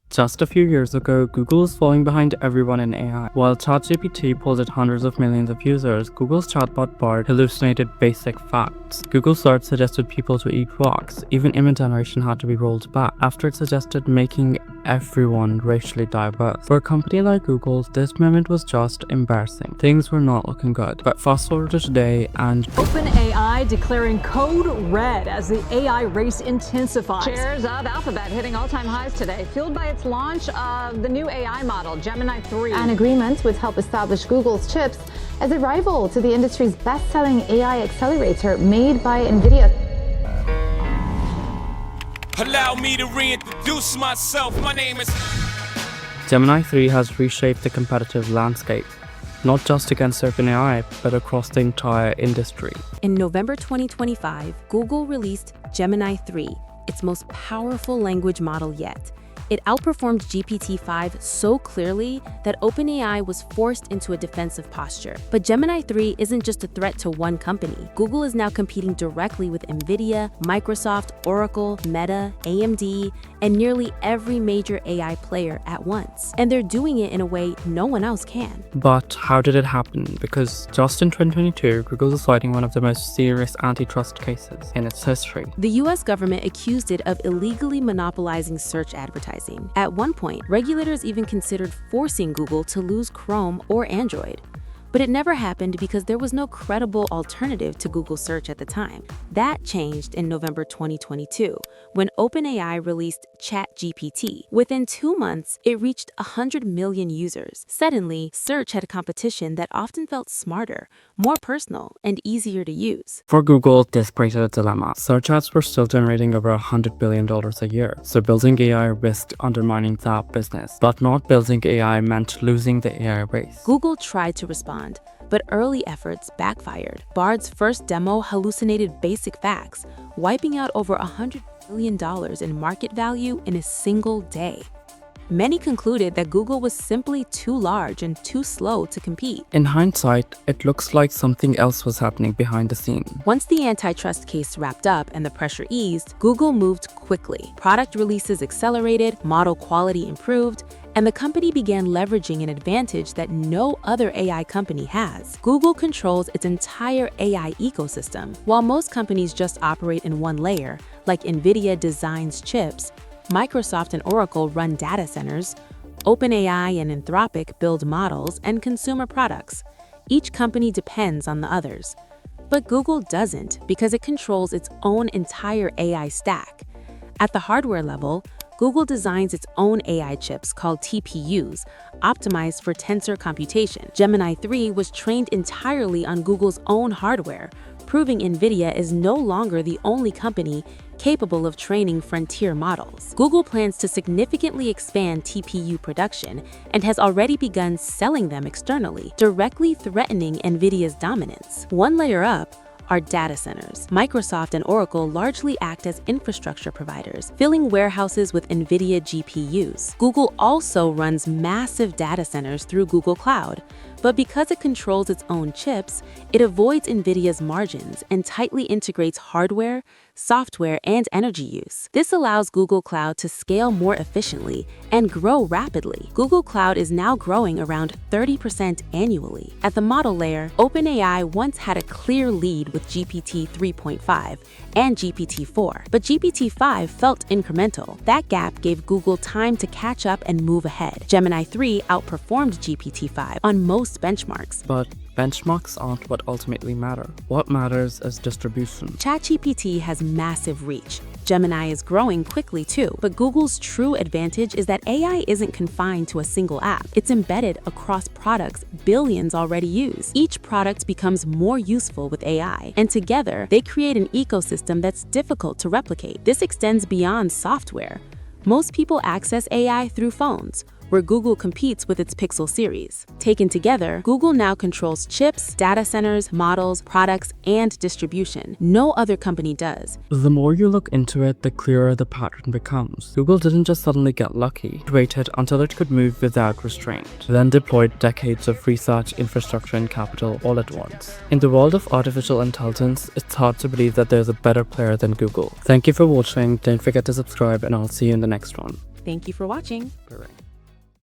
Just a few years ago, Google was falling behind everyone in AI. While ChatGPT pulled at hundreds of millions of users, Google's chatbot Bard hallucinated basic facts. Google search suggested people to eat rocks. Even image generation had to be rolled back after it suggested making everyone racially diverse. For a company like Google, this moment was just embarrassing. Things were not looking good. But fast forward to today and OpenAI declaring code red as the AI race intensifies. Shares of Alphabet hitting all-time highs today, fueled by its launch of the new AI model, Gemini 3. An agreement would help establish Google's chips as a rival to the industry's best-selling AI accelerator made by Nvidia. Allow me to reintroduce myself. My name is... Gemini 3 has reshaped the competitive landscape, not just against OpenAI, but across the entire industry. In November 2025, Google released Gemini 3, its most powerful language model yet. It outperformed GPT-5 so clearly that OpenAI was forced into a defensive posture. But Gemini 3 isn't just a threat to one company. Google is now competing directly with Nvidia, Microsoft, Oracle, Meta, AMD, and nearly every major AI player at once. And they're doing it in a way no one else can. But how did it happen? Because just in 2022, Google was fighting one of the most serious antitrust cases in its history. The US government accused it of illegally monopolizing search advertising. At one point, regulators even considered forcing Google to lose Chrome or Android. But it never happened because there was no credible alternative to Google search at the time. That changed in November 2022, when OpenAI released ChatGPT. Within 2 months, it reached 100 million users. Suddenly, search had a competition that often felt smarter, more personal, and easier to use. For Google, this created a dilemma. Search ads were still generating over $100 billion a year, so building AI risked undermining that business. But not building AI meant losing the AI race. Google tried to respond, but early efforts backfired. Bard's first demo hallucinated basic facts, wiping out over $100 billion in market value in a single day. Many concluded that Google was simply too large and too slow to compete. In hindsight, it looks like something else was happening behind the scenes. Once the antitrust case wrapped up and the pressure eased, Google moved quickly. Product releases accelerated, model quality improved, and the company began leveraging an advantage that no other AI company has. Google controls its entire AI ecosystem. While most companies just operate in one layer, like Nvidia designs chips, Microsoft and Oracle run data centers, OpenAI and Anthropic build models and consumer products. Each company depends on the others. But Google doesn't, because it controls its own entire AI stack. At the hardware level, Google designs its own AI chips called TPUs, optimized for tensor computation. Gemini 3 was trained entirely on Google's own hardware, proving Nvidia is no longer the only company capable of training frontier models. Google plans to significantly expand TPU production and has already begun selling them externally, directly threatening Nvidia's dominance. One layer up are data centers. Microsoft and Oracle largely act as infrastructure providers, filling warehouses with Nvidia GPUs. Google also runs massive data centers through Google Cloud, but because it controls its own chips, it avoids Nvidia's margins and tightly integrates hardware, software, and energy use. This allows Google Cloud to scale more efficiently and grow rapidly. Google Cloud is now growing around 30% annually. At the model layer, OpenAI once had a clear lead with GPT 3.5 and GPT 4, but GPT 5 felt incremental. That gap gave Google time to catch up and move ahead. Gemini 3 outperformed GPT 5 on most benchmarks. But benchmarks aren't what ultimately matter. What matters is distribution. ChatGPT has massive reach. Gemini is growing quickly too, but Google's true advantage is that AI isn't confined to a single app. It's embedded across products billions already use. Each product becomes more useful with AI, and together they create an ecosystem that's difficult to replicate. This extends beyond software. Most people access AI through phones, where Google competes with its Pixel series. Taken together, Google now controls chips, data centers, models, products, and distribution. No other company does. The more you look into it, the clearer the pattern becomes. Google didn't just suddenly get lucky. It waited until it could move without restraint, then deployed decades of research, infrastructure, and capital all at once. In the world of artificial intelligence, it's hard to believe that there's a better player than Google. Thank you for watching, don't forget to subscribe, and I'll see you in the next one. Thank you for watching. Bye-bye.